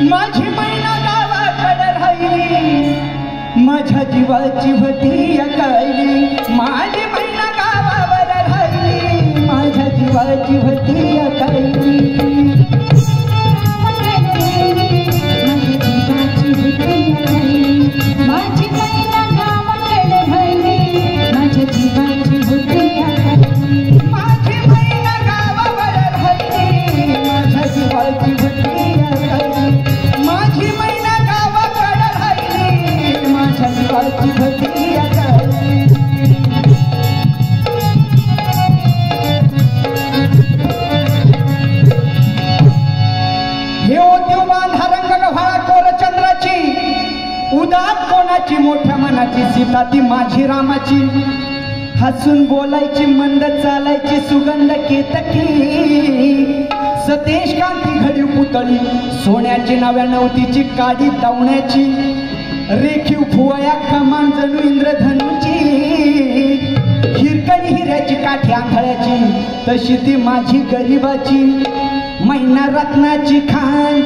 माझी मैना गावाकडे राहिली माझ्या जीवाची होती अकाली माझी मैना गावावर राहिली माझ्या जीवाची होती अकाली मोठ्या मनाची सीता ती माझी रामाची हसून बोलायची मंद चालायची सुगंध केतकी सतेज कांती घडी पुतळी सोन्याची नव्या नवतीची काडी दावण्याची रेखीव फुवया कमान जणू इंद्रधनुची हिरकणी हिऱ्याची काठी आंधळ्याची तशी ती माझी गरीबाची मैना रत्नाची खान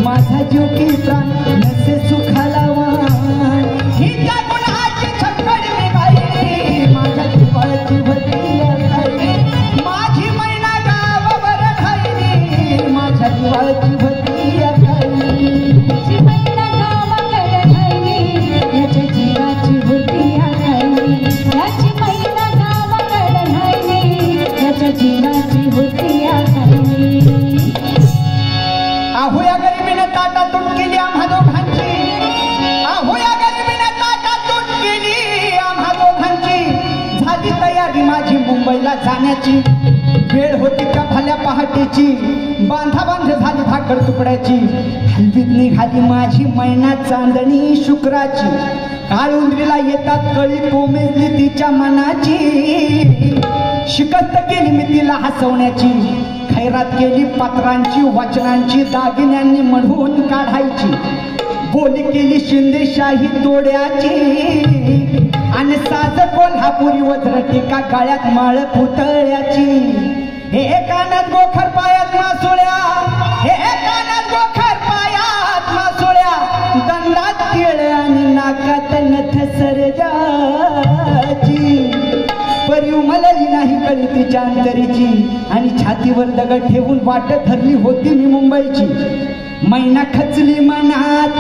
माझा जीव की प्राण नसे सुखाला वाण ही त्या गुणाची छक्कड मी बाई माझ्या जीवाची होती अकाली माझी मैना गावावर राहिली माझ्या जीवाची होती अकाली माझी मैना गावावर राहिली याच्या जीवाची होती अकाली याची मैना गावावर राहिली याच्या जीवाची होती अकाली आहो या गरिबीने ताटातूट केली आम्हा दोघांची आहो या गरिबीने ताटातूट केली आम्हा दोघांची झाली तयारी माझी मुंबईला जाण्याची वेळ होती का भल्या पहाटेची बांधा बांध झाली भाकर तुकड्याची हलवीत निघाली माझी मैना चांदणी शुक्राची काळुंद्रीला येतात कळी कोमेजली तिच्या मनाची शिकस्त केली मी तिला हसवण्याची खैरात केली पात्रांची वचनांची दागिन्यांनी मढवून काढायची बोली केली शिंदेशाही तोड्याची आणि साज कोल्हापुरी वज्र टीका गाळ्यात माळ पुतळ्याची हे कानात गोखर पायात मासोळ्या हे कानात गोखर पायात मासोळ्या दंडात केळ आणि नाकात नथ सरजाची परी उमलली नाही कळी तिच्या अंतरीची आणि छातीवर दगड ठेवून वाट धरली होती मी मुंबईची मैना खचली मनात